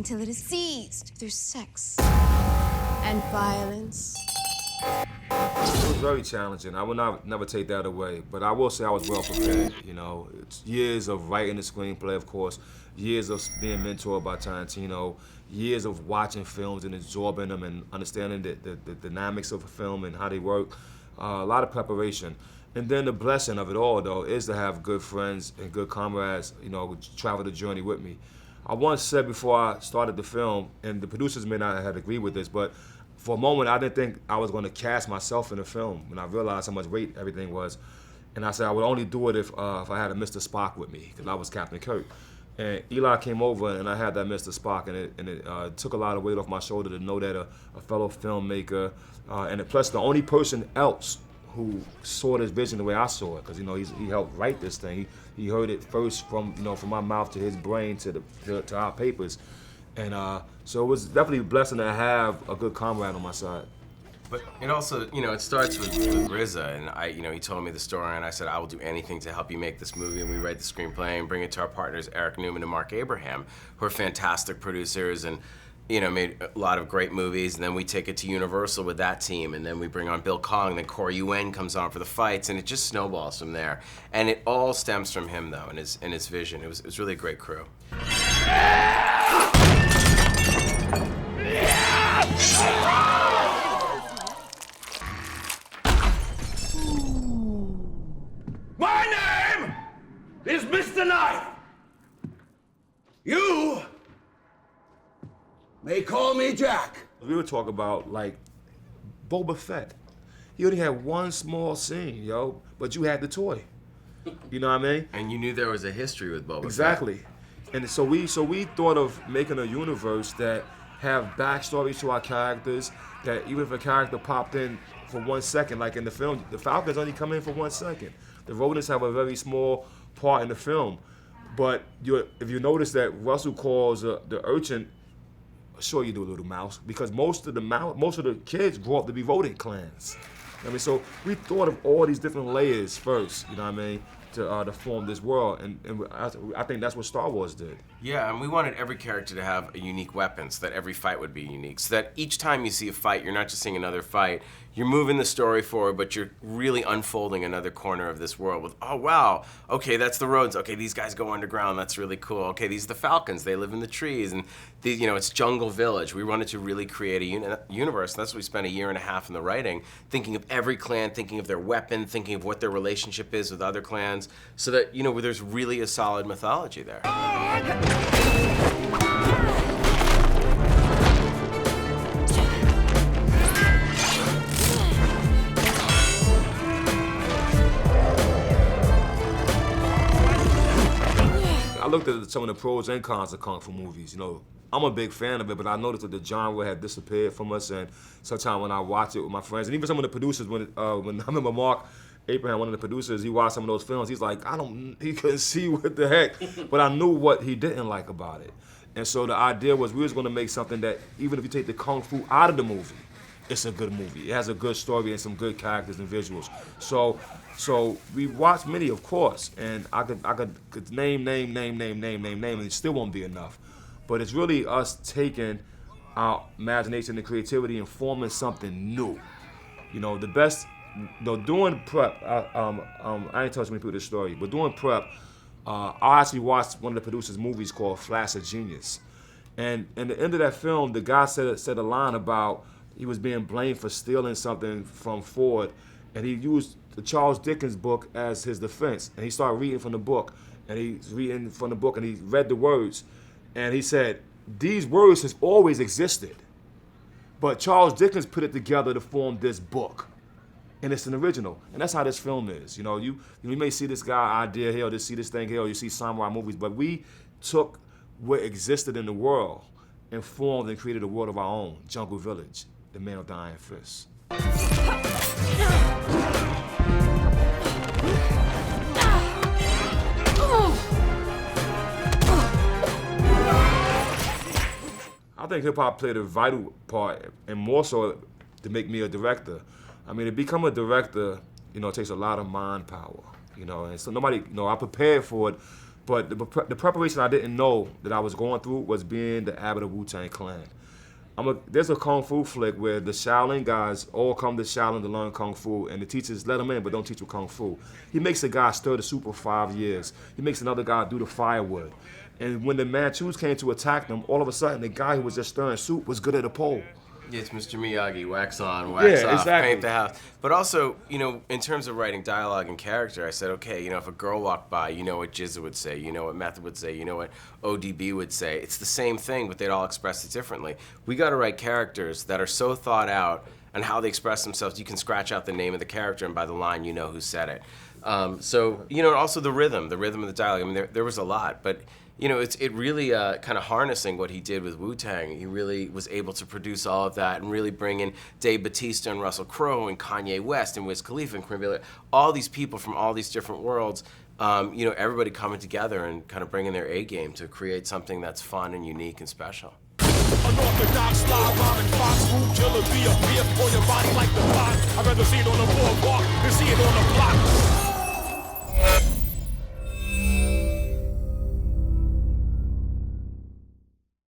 until it is seized through sex and violence. It was very challenging. I will never take that away, but I will say I was well prepared. You know, it's years of writing the screenplay, of course, years of being mentored by Tarantino, years of watching films and absorbing them and understanding the dynamics of a film and how they work. A lot of preparation. And then the blessing of it all, though, is to have good friends and good comrades, you know, travel the journey with me. I once said before I started the film, and the producers may not have agreed with this, but for a moment I didn't think I was going to cast myself in the film when I realized how much weight everything was. And I said I would only do it if I had a Mr. Spock with me, because I was Captain Kirk. And Eli came over and I had that Mr. Spock, and it took a lot of weight off my shoulder to know that a fellow filmmaker, and plus the only person else who saw this vision the way I saw it, because you know he helped write this thing. He heard it first from from my mouth to his brain to our papers, and so it was definitely a blessing to have a good comrade on my side. But it also, it starts with RZA, and he told me the story, and I said, I will do anything to help you make this movie, and we write the screenplay and bring it to our partners, Eric Newman and Mark Abraham, who are fantastic producers and, made a lot of great movies, and then we take it to Universal with that team, and then we bring on Bill Kong, then Corey Yuen comes on for the fights, and it just snowballs from there. And it all stems from him, though, and his vision. It was really a great crew. My name is Mr. Knife. You may call me Jack. We would talk about, like, Boba Fett. He only had one small scene, but you had the toy. You know what I mean? And you knew there was a history with Boba Fett. Exactly. And so we thought of making a universe that have backstories to our characters, that even if a character popped in for 1 second, like in the film, the Falcons only come in for 1 second. The rodents have a very small part in the film. But if you notice that Russell calls the urchin, sure you do, little mouse, because most of the kids grow up to be rodent clans. I mean, so we thought of all these different layers first, you know what I mean, to form this world, and I think that's what Star Wars did. Yeah, and we wanted every character to have a unique weapon, so that every fight would be unique, so that each time you see a fight, you're not just seeing another fight, you're moving the story forward, but you're really unfolding another corner of this world with, oh wow, okay, that's the roads, okay, these guys go underground, that's really cool, okay, these are the Falcons, they live in the trees, and these, it's Jungle Village. We wanted to really create a universe, and that's what we spent 1.5 years in the writing, thinking of every clan, thinking of their weapon, thinking of what their relationship is with other clans, so that, there's really a solid mythology there. I looked at some of the pros and cons of Kung Fu movies, I'm a big fan of it, but I noticed that the genre had disappeared from us, and sometimes when I watch it with my friends, and even some of the producers, when I remember Mark Abraham, one of the producers, he watched some of those films, he's like, he couldn't see what the heck, but I knew what he didn't like about it. And so the idea was we was gonna make something that, even if you take the Kung Fu out of the movie, it's a good movie. It has a good story and some good characters and visuals. So we watched many, of course, and I could name, and it still won't be enough. But it's really us taking our imagination and creativity and forming something new. The best, doing prep, I ain't telling many people this story, but doing prep, I actually watched one of the producers' movies called Flash of Genius. And in the end of that film, the guy said a line about he was being blamed for stealing something from Ford, and he used the Charles Dickens book as his defense. And he started reading from the book, and he read the words, and he said, these words has always existed, but Charles Dickens put it together to form this book. And it's an original, and that's how this film is. You may see this guy idea here, or just see this thing here, or you see samurai movies, but we took what existed in the world and formed and created a world of our own. Jungle Village, the Man with the Iron Fist. I think hip hop played a vital part, and more so to make me a director. I mean, to become a director, it takes a lot of mind power, and so nobody, I prepared for it But the preparation I didn't know that I was going through was being the abbot of Wu-Tang Clan. There's a kung fu flick where the Shaolin guys all come to Shaolin to learn kung fu, and the teachers let them in but don't teach them kung fu. He makes a guy stir the soup for 5 years. He makes another guy do the firewood. And when the Manchus came to attack them, all of a sudden the guy who was just stirring soup was good at a pole. It's Mr. Miyagi, wax on, wax off, exactly. paint the house. But also, you know, in terms of writing dialogue and character, I said, okay, you know, if a girl walked by, you know what RZA would say, you know what Method would say, you know what ODB would say. It's the same thing, but they'd all express it differently. We got to write characters that are so thought out and how they express themselves. You can scratch out the name of the character, and by the line, you know who said it. So, you know, also the rhythm of the dialogue. I mean, there was a lot, but you know, it really kind of harnessing what he did with Wu-Tang. He really was able to produce all of that and really bring in Dave Bautista and Russell Crowe and Kanye West and Wiz Khalifa and Kareem Abdul-Jabbar, all these people from all these different worlds. You know, everybody coming together and kind of bringing their A game to create something that's fun and unique and special. Unorthodox style, rhyming fox, food killer, be a beer for your body like the block. I'd rather see it on the boardwalk than see it on the block.